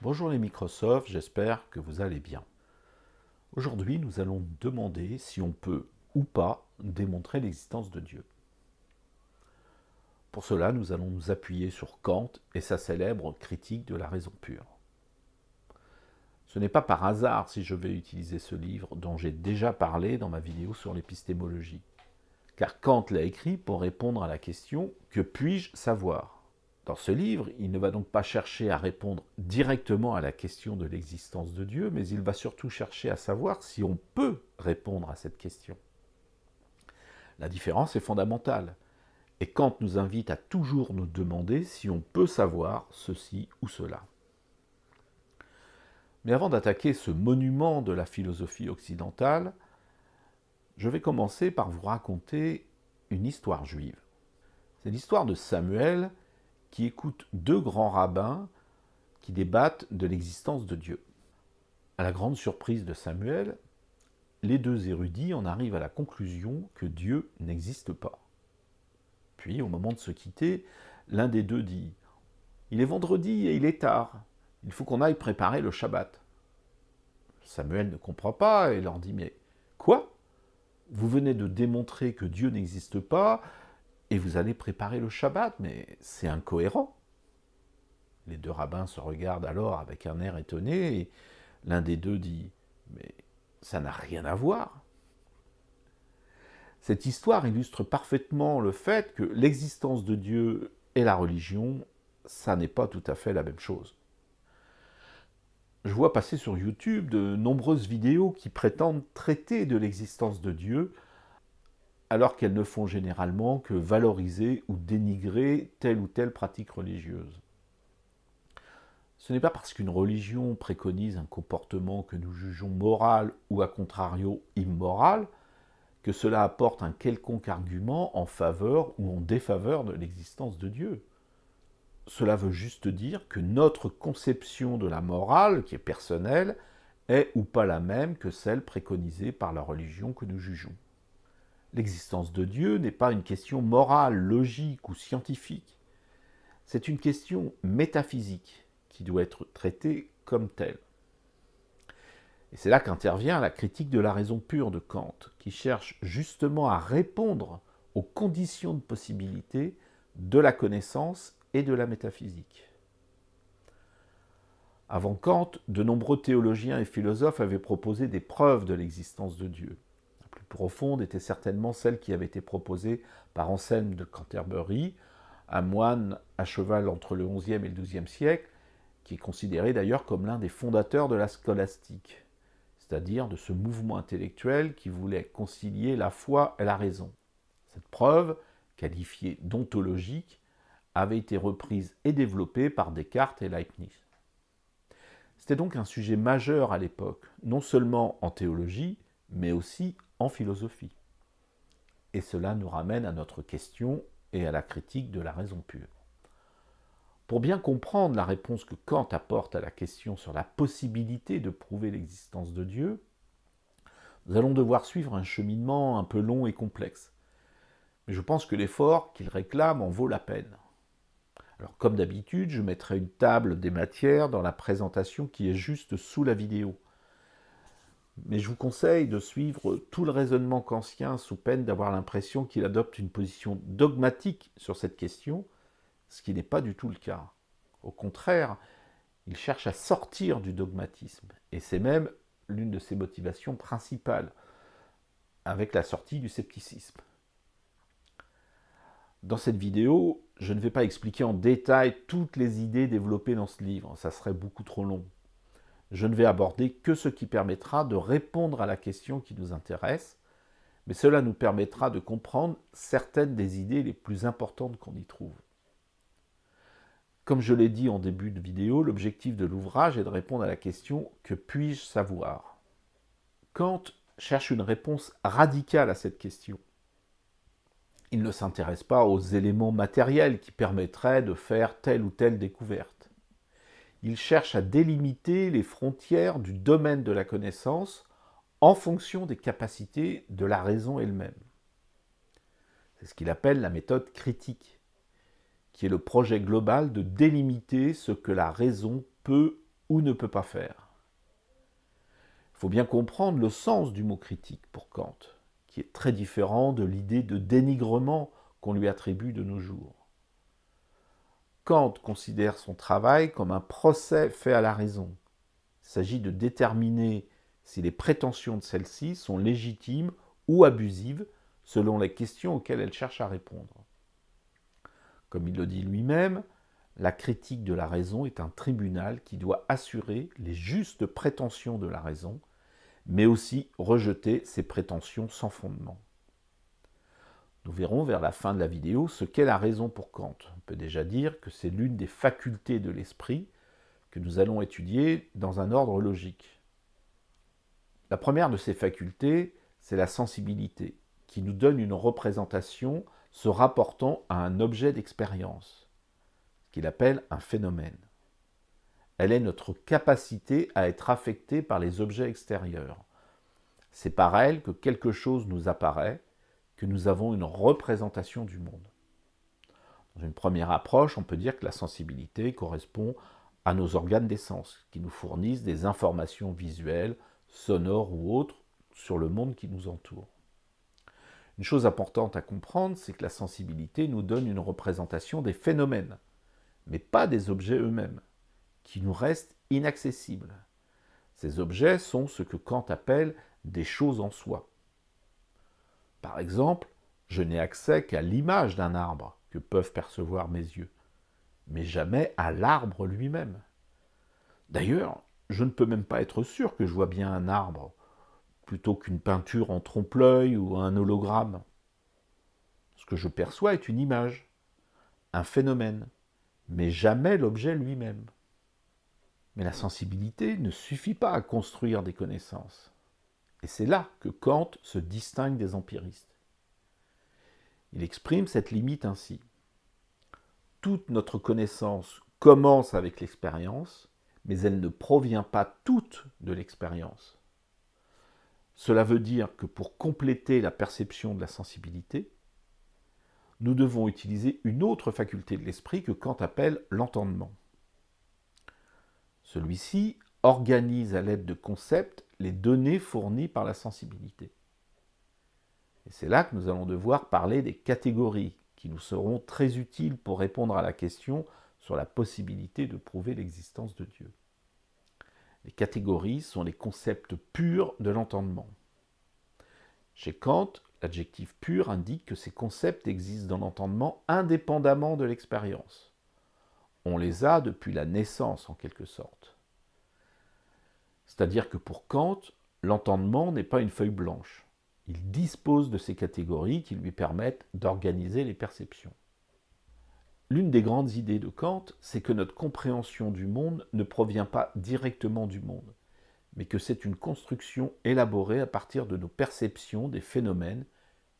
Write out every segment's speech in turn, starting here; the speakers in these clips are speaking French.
Bonjour les Microsoft, j'espère que vous allez bien. Aujourd'hui, nous allons demander si on peut ou pas démontrer l'existence de Dieu. Pour cela, nous allons nous appuyer sur Kant et sa célèbre critique de la raison pure. Ce n'est pas par hasard si je vais utiliser ce livre dont j'ai déjà parlé dans ma vidéo sur l'épistémologie, car Kant l'a écrit pour répondre à la question « Que puis-je savoir ?» Dans ce livre, il ne va donc pas chercher à répondre directement à la question de l'existence de Dieu, mais il va surtout chercher à savoir si on peut répondre à cette question. La différence est fondamentale, et Kant nous invite à toujours nous demander si on peut savoir ceci ou cela. Mais avant d'attaquer ce monument de la philosophie occidentale, je vais commencer par vous raconter une histoire juive. C'est l'histoire de Samuel qui écoute deux grands rabbins qui débattent de l'existence de Dieu. À la grande surprise de Samuel, les deux érudits en arrivent à la conclusion que Dieu n'existe pas. Puis, au moment de se quitter, l'un des deux dit « Il est vendredi et il est tard, il faut qu'on aille préparer le Shabbat. » Samuel ne comprend pas et leur dit « Mais quoi ? Vous venez de démontrer que Dieu n'existe pas et vous allez préparer le Shabbat, mais c'est incohérent. » Les deux rabbins se regardent alors avec un air étonné et l'un des deux dit « Mais ça n'a rien à voir. » Cette histoire illustre parfaitement le fait que l'existence de Dieu et la religion, ça n'est pas tout à fait la même chose. Je vois passer sur YouTube de nombreuses vidéos qui prétendent traiter de l'existence de Dieu, alors qu'elles ne font généralement que valoriser ou dénigrer telle ou telle pratique religieuse. Ce n'est pas parce qu'une religion préconise un comportement que nous jugeons moral ou à contrario immoral que cela apporte un quelconque argument en faveur ou en défaveur de l'existence de Dieu. Cela veut juste dire que notre conception de la morale, qui est personnelle, est ou pas la même que celle préconisée par la religion que nous jugeons. L'existence de Dieu n'est pas une question morale, logique ou scientifique. C'est une question métaphysique qui doit être traitée comme telle. Et c'est là qu'intervient la critique de la raison pure de Kant, qui cherche justement à répondre aux conditions de possibilité de la connaissance et de la métaphysique. Avant Kant, de nombreux théologiens et philosophes avaient proposé des preuves de l'existence de Dieu. La plus profonde était certainement celle qui avait été proposée par Anselme de Canterbury, un moine à cheval entre le XIe et le XIIe siècle, qui est considéré d'ailleurs comme l'un des fondateurs de la scolastique, c'est-à-dire de ce mouvement intellectuel qui voulait concilier la foi et la raison. Cette preuve, qualifiée d'ontologique, avait été reprise et développée par Descartes et Leibniz. C'était donc un sujet majeur à l'époque, non seulement en théologie, mais aussi en philosophie. Et cela nous ramène à notre question et à la critique de la raison pure. Pour bien comprendre la réponse que Kant apporte à la question sur la possibilité de prouver l'existence de Dieu, nous allons devoir suivre un cheminement un peu long et complexe. Mais je pense que l'effort qu'il réclame en vaut la peine. Alors, comme d'habitude, je mettrai une table des matières dans la présentation qui est juste sous la vidéo. Mais je vous conseille de suivre tout le raisonnement kantien sous peine d'avoir l'impression qu'il adopte une position dogmatique sur cette question, ce qui n'est pas du tout le cas. Au contraire, il cherche à sortir du dogmatisme, et c'est même l'une de ses motivations principales, avec la sortie du scepticisme. Dans cette vidéo, je ne vais pas expliquer en détail toutes les idées développées dans ce livre, ça serait beaucoup trop long. Je ne vais aborder que ce qui permettra de répondre à la question qui nous intéresse, mais cela nous permettra de comprendre certaines des idées les plus importantes qu'on y trouve. Comme je l'ai dit en début de vidéo, l'objectif de l'ouvrage est de répondre à la question « Que puis-je savoir ?» Kant cherche une réponse radicale à cette question. Il ne s'intéresse pas aux éléments matériels qui permettraient de faire telle ou telle découverte. Il cherche à délimiter les frontières du domaine de la connaissance en fonction des capacités de la raison elle-même. C'est ce qu'il appelle la méthode critique, qui est le projet global de délimiter ce que la raison peut ou ne peut pas faire. Il faut bien comprendre le sens du mot critique pour Kant, qui est très différent de l'idée de dénigrement qu'on lui attribue de nos jours. Kant considère son travail comme un procès fait à la raison. Il s'agit de déterminer si les prétentions de celle-ci sont légitimes ou abusives selon les questions auxquelles elle cherche à répondre. Comme il le dit lui-même, la critique de la raison est un tribunal qui doit assurer les justes prétentions de la raison, mais aussi rejeter ses prétentions sans fondement. Nous verrons vers la fin de la vidéo ce qu'est la raison pour Kant. On peut déjà dire que c'est l'une des facultés de l'esprit que nous allons étudier dans un ordre logique. La première de ces facultés, c'est la sensibilité, qui nous donne une représentation se rapportant à un objet d'expérience, ce qu'il appelle un phénomène. Elle est notre capacité à être affecté par les objets extérieurs. C'est par elle que quelque chose nous apparaît, que nous avons une représentation du monde. Dans une première approche, on peut dire que la sensibilité correspond à nos organes des sens, qui nous fournissent des informations visuelles, sonores ou autres sur le monde qui nous entoure. Une chose importante à comprendre, c'est que la sensibilité nous donne une représentation des phénomènes, mais pas des objets eux-mêmes, qui nous restent inaccessibles. Ces objets sont ce que Kant appelle des choses en soi. Par exemple, je n'ai accès qu'à l'image d'un arbre que peuvent percevoir mes yeux, mais jamais à l'arbre lui-même. D'ailleurs, je ne peux même pas être sûr que je vois bien un arbre, plutôt qu'une peinture en trompe-l'œil ou un hologramme. Ce que je perçois est une image, un phénomène, mais jamais l'objet lui-même. Mais la sensibilité ne suffit pas à construire des connaissances. Et c'est là que Kant se distingue des empiristes. Il exprime cette limite ainsi. Toute notre connaissance commence avec l'expérience, mais elle ne provient pas toute de l'expérience. Cela veut dire que pour compléter la perception de la sensibilité, nous devons utiliser une autre faculté de l'esprit que Kant appelle l'entendement. Celui-ci organise à l'aide de concepts les données fournies par la sensibilité. Et c'est là que nous allons devoir parler des catégories qui nous seront très utiles pour répondre à la question sur la possibilité de prouver l'existence de Dieu. Les catégories sont les concepts purs de l'entendement. Chez Kant, l'adjectif pur indique que ces concepts existent dans l'entendement indépendamment de l'expérience. On les a depuis la naissance en quelque sorte. C'est-à-dire que pour Kant, l'entendement n'est pas une feuille blanche. Il dispose de ces catégories qui lui permettent d'organiser les perceptions. L'une des grandes idées de Kant, c'est que notre compréhension du monde ne provient pas directement du monde, mais que c'est une construction élaborée à partir de nos perceptions des phénomènes,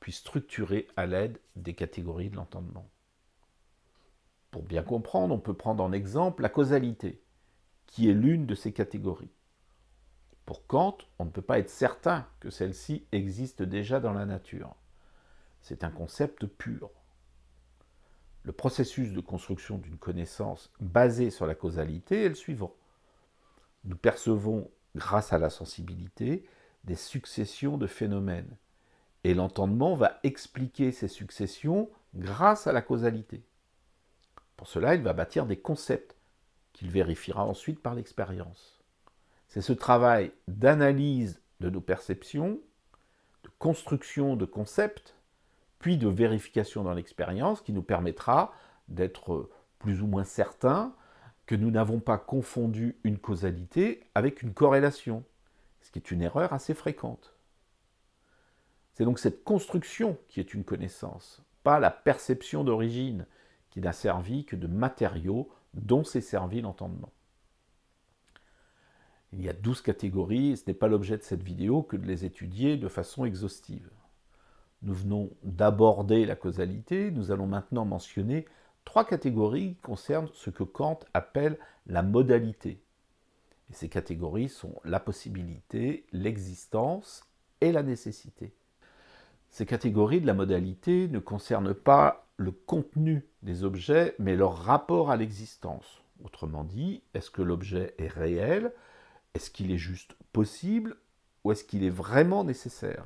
puis structurée à l'aide des catégories de l'entendement. Pour bien comprendre, on peut prendre en exemple la causalité, qui est l'une de ces catégories. Pour Kant, on ne peut pas être certain que celle-ci existe déjà dans la nature. C'est un concept pur. Le processus de construction d'une connaissance basée sur la causalité est le suivant. Nous percevons, grâce à la sensibilité, des successions de phénomènes. Et l'entendement va expliquer ces successions grâce à la causalité. Pour cela, il va bâtir des concepts qu'il vérifiera ensuite par l'expérience. C'est ce travail d'analyse de nos perceptions, de construction de concepts, puis de vérification dans l'expérience qui nous permettra d'être plus ou moins certains que nous n'avons pas confondu une causalité avec une corrélation, ce qui est une erreur assez fréquente. C'est donc cette construction qui est une connaissance, pas la perception d'origine qui n'a servi que de matériaux dont s'est servi l'entendement. Il y a 12 catégories et ce n'est pas l'objet de cette vidéo que de les étudier de façon exhaustive. Nous venons d'aborder la causalité, nous allons maintenant mentionner 3 catégories qui concernent ce que Kant appelle la modalité. Et ces catégories sont la possibilité, l'existence et la nécessité. Ces catégories de la modalité ne concernent pas le contenu des objets, mais leur rapport à l'existence, Autrement dit, est-ce que l'objet est réel? Est-ce qu'il est juste possible? Ou est-ce qu'il est vraiment nécessaire?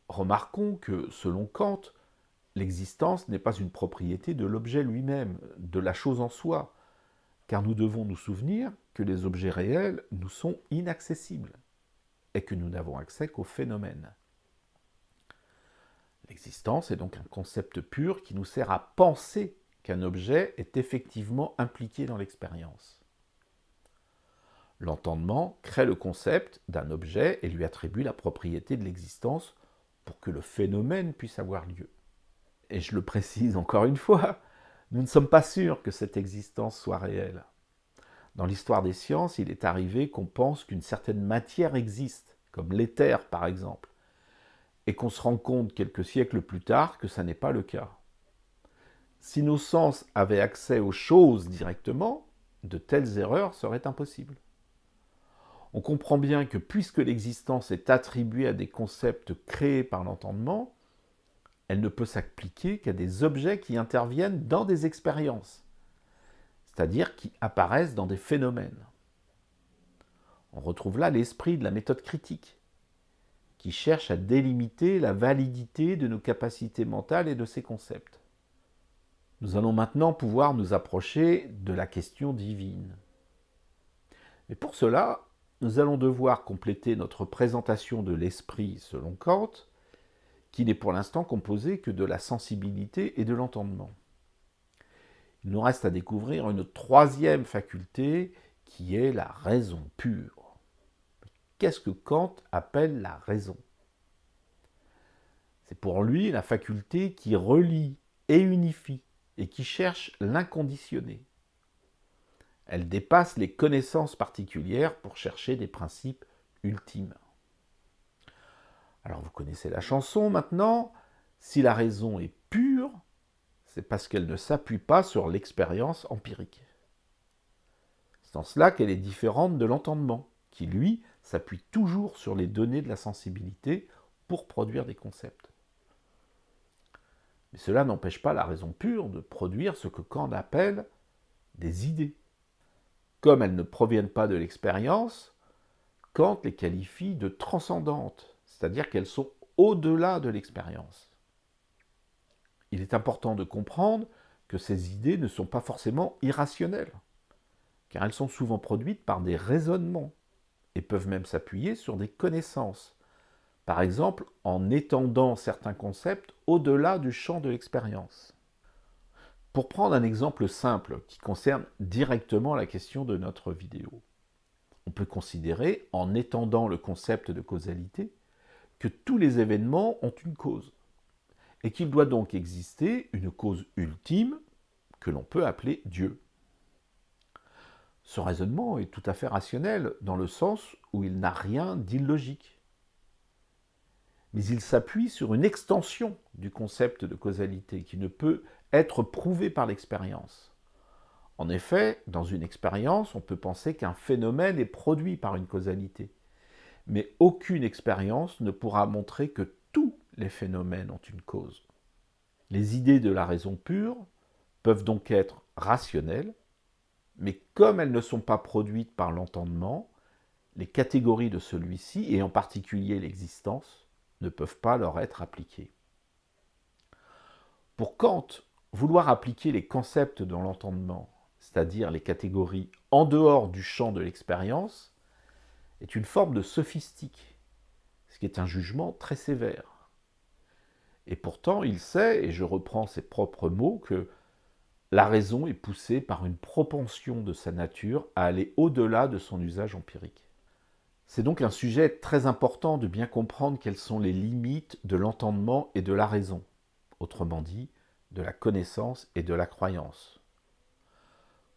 Remarquons que, selon Kant, l'existence n'est pas une propriété de l'objet lui-même, de la chose en soi, car nous devons nous souvenir que les objets réels nous sont inaccessibles et que nous n'avons accès qu'aux phénomènes. L'existence est donc un concept pur qui nous sert à penser qu'un objet est effectivement impliqué dans l'expérience. L'entendement crée le concept d'un objet et lui attribue la propriété de l'existence pour que le phénomène puisse avoir lieu. Et je le précise encore une fois, nous ne sommes pas sûrs que cette existence soit réelle. Dans l'histoire des sciences, il est arrivé qu'on pense qu'une certaine matière existe, comme l'éther par exemple, et qu'on se rend compte quelques siècles plus tard que ça n'est pas le cas. Si nos sens avaient accès aux choses directement, de telles erreurs seraient impossibles. On comprend bien que puisque l'existence est attribuée à des concepts créés par l'entendement, elle ne peut s'appliquer qu'à des objets qui interviennent dans des expériences, c'est-à-dire qui apparaissent dans des phénomènes. On retrouve là l'esprit de la méthode critique, qui cherche à délimiter la validité de nos capacités mentales et de ces concepts. Nous allons maintenant pouvoir nous approcher de la question divine. Mais pour cela, nous allons devoir compléter notre présentation de l'esprit selon Kant, qui n'est pour l'instant composé que de la sensibilité et de l'entendement. Il nous reste à découvrir une troisième faculté qui est la raison pure. Qu'est-ce que Kant appelle la raison? C'est pour lui la faculté qui relie et unifie et qui cherche l'inconditionné. Elle dépasse les connaissances particulières pour chercher des principes ultimes. Alors vous connaissez la chanson maintenant. Si la raison est pure, c'est parce qu'elle ne s'appuie pas sur l'expérience empirique. C'est en cela qu'elle est différente de l'entendement, qui lui s'appuie toujours sur les données de la sensibilité pour produire des concepts. Mais cela n'empêche pas la raison pure de produire ce que Kant appelle des idées. Comme elles ne proviennent pas de l'expérience, Kant les qualifie de transcendantes, c'est-à-dire qu'elles sont au-delà de l'expérience. Il est important de comprendre que ces idées ne sont pas forcément irrationnelles, car elles sont souvent produites par des raisonnements et peuvent même s'appuyer sur des connaissances, par exemple en étendant certains concepts au-delà du champ de l'expérience. Pour prendre un exemple simple qui concerne directement la question de notre vidéo, on peut considérer, en étendant le concept de causalité, que tous les événements ont une cause, et qu'il doit donc exister une cause ultime que l'on peut appeler Dieu. Ce raisonnement est tout à fait rationnel dans le sens où il n'a rien d'illogique. Mais il s'appuie sur une extension du concept de causalité qui ne peut être prouvé par l'expérience. En effet, dans une expérience, on peut penser qu'un phénomène est produit par une causalité. Mais aucune expérience ne pourra montrer que tous les phénomènes ont une cause. Les idées de la raison pure peuvent donc être rationnelles, mais comme elles ne sont pas produites par l'entendement, les catégories de celui-ci, et en particulier l'existence, ne peuvent pas leur être appliquées. Pour Kant, vouloir appliquer les concepts dans l'entendement, c'est-à-dire les catégories en dehors du champ de l'expérience, est une forme de sophistique, ce qui est un jugement très sévère. Et pourtant, il sait, et je reprends ses propres mots, que la raison est poussée par une propension de sa nature à aller au-delà de son usage empirique. C'est donc un sujet très important de bien comprendre quelles sont les limites de l'entendement et de la raison, autrement dit, de la connaissance et de la croyance.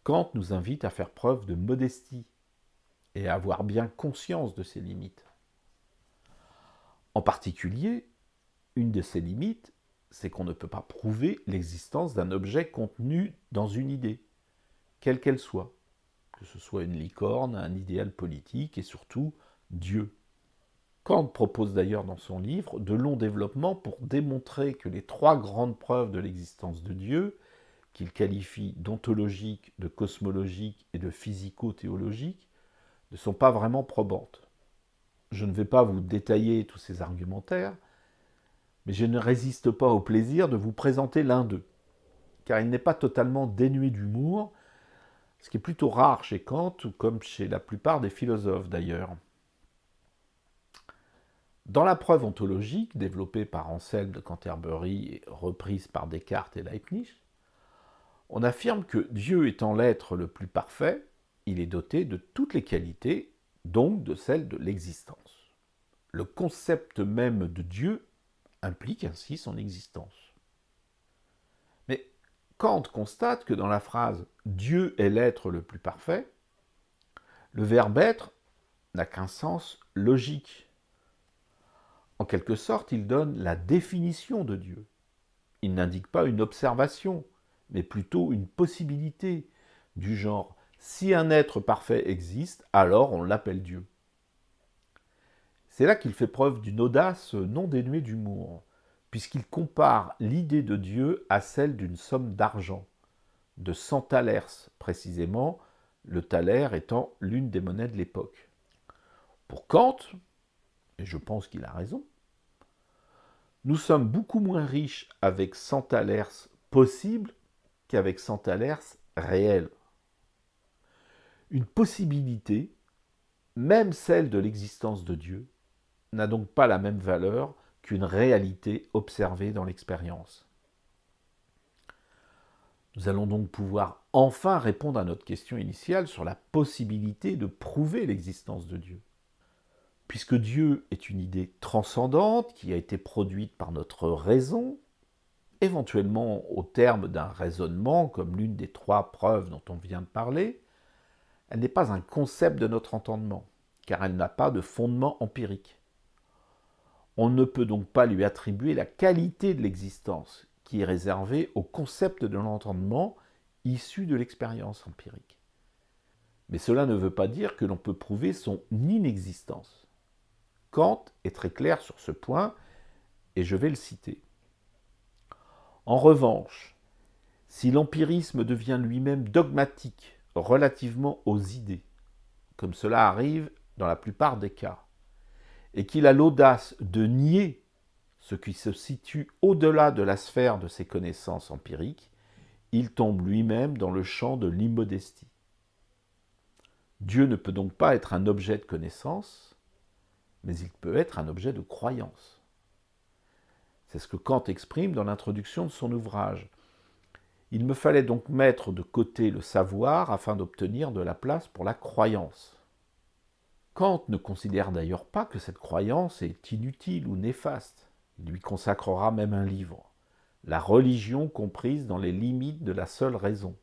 Kant nous invite à faire preuve de modestie et à avoir bien conscience de ces limites. En particulier, une de ces limites, c'est qu'on ne peut pas prouver l'existence d'un objet contenu dans une idée, quelle qu'elle soit, que ce soit une licorne, un idéal politique et surtout Dieu. Kant propose d'ailleurs dans son livre de longs développements pour démontrer que les trois grandes preuves de l'existence de Dieu, qu'il qualifie d'ontologiques, de cosmologiques et de physico-théologiques, ne sont pas vraiment probantes. Je ne vais pas vous détailler tous ces argumentaires, mais je ne résiste pas au plaisir de vous présenter l'un d'eux, car il n'est pas totalement dénué d'humour, ce qui est plutôt rare chez Kant, ou comme chez la plupart des philosophes d'ailleurs. Dans la preuve ontologique, développée par Anselme de Canterbury et reprise par Descartes et Leibniz, on affirme que Dieu étant l'être le plus parfait, il est doté de toutes les qualités, donc de celles de l'existence. Le concept même de Dieu implique ainsi son existence. Mais Kant constate que dans la phrase « Dieu est l'être le plus parfait », le verbe être n'a qu'un sens logique. En quelque sorte, il donne la définition de Dieu. Il n'indique pas une observation, mais plutôt une possibilité, du genre « si un être parfait existe, alors on l'appelle Dieu ». C'est là qu'il fait preuve d'une audace non dénuée d'humour, puisqu'il compare l'idée de Dieu à celle d'une somme d'argent, de 100 thalers précisément, le thaler étant l'une des monnaies de l'époque. Pour Kant, et je pense qu'il a raison, nous sommes beaucoup moins riches avec 100 thalers possibles qu'avec 100 thalers réels. Une possibilité, même celle de l'existence de Dieu, n'a donc pas la même valeur qu'une réalité observée dans l'expérience. Nous allons donc pouvoir enfin répondre à notre question initiale sur la possibilité de prouver l'existence de Dieu. Puisque Dieu est une idée transcendante qui a été produite par notre raison, éventuellement au terme d'un raisonnement comme l'une des 3 preuves dont on vient de parler, elle n'est pas un concept de notre entendement, car elle n'a pas de fondement empirique. On ne peut donc pas lui attribuer la qualité de l'existence, qui est réservée au concept de l'entendement issu de l'expérience empirique. Mais cela ne veut pas dire que l'on peut prouver son inexistence. Kant est très clair sur ce point, et je vais le citer. En revanche, si l'empirisme devient lui-même dogmatique relativement aux idées, comme cela arrive dans la plupart des cas, et qu'il a l'audace de nier ce qui se situe au-delà de la sphère de ses connaissances empiriques, il tombe lui-même dans le champ de l'immodestie. Dieu ne peut donc pas être un objet de connaissance, mais il peut être un objet de croyance. C'est ce que Kant exprime dans l'introduction de son ouvrage. Il me fallait donc mettre de côté le savoir afin d'obtenir de la place pour la croyance. Kant ne considère d'ailleurs pas que cette croyance est inutile ou néfaste. Il lui consacrera même un livre, La religion comprise dans les limites de la seule raison,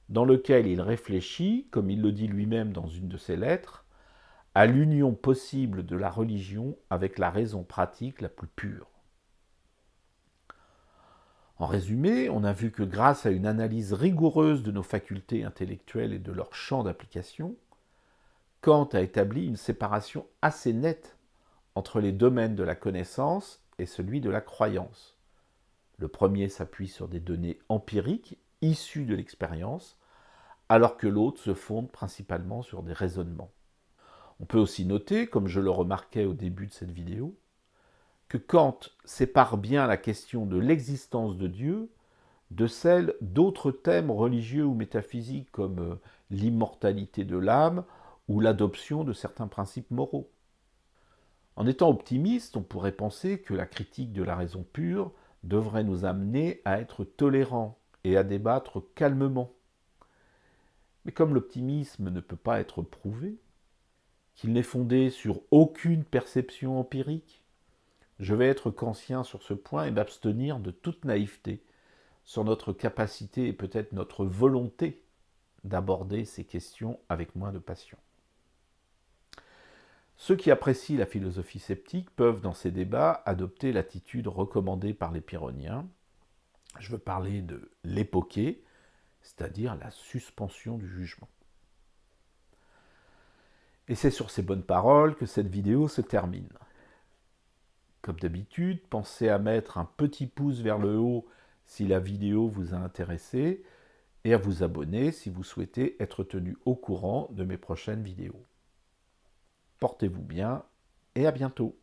dans lequel il réfléchit, comme il le dit lui-même dans une de ses lettres, à l'union possible de la religion avec la raison pratique la plus pure. En résumé, on a vu que grâce à une analyse rigoureuse de nos facultés intellectuelles et de leur champ d'application, Kant a établi une séparation assez nette entre les domaines de la connaissance et celui de la croyance. Le premier s'appuie sur des données empiriques issues de l'expérience, alors que l'autre se fonde principalement sur des raisonnements. On peut aussi noter, comme je le remarquais au début de cette vidéo, que Kant sépare bien la question de l'existence de Dieu de celle d'autres thèmes religieux ou métaphysiques comme l'immortalité de l'âme ou l'adoption de certains principes moraux. En étant optimiste, on pourrait penser que la critique de la raison pure devrait nous amener à être tolérants et à débattre calmement. Mais comme l'optimisme ne peut pas être prouvé, qu'il n'est fondé sur aucune perception empirique, je vais être kantien sur ce point et m'abstenir de toute naïveté sur notre capacité et peut-être notre volonté d'aborder ces questions avec moins de passion. Ceux qui apprécient la philosophie sceptique peuvent, dans ces débats, adopter l'attitude recommandée par les pyrrhoniens. Je veux parler de l'époquée, c'est-à-dire la suspension du jugement. Et c'est sur ces bonnes paroles que cette vidéo se termine. Comme d'habitude, pensez à mettre un petit pouce vers le haut si la vidéo vous a intéressé et à vous abonner si vous souhaitez être tenu au courant de mes prochaines vidéos. Portez-vous bien et à bientôt.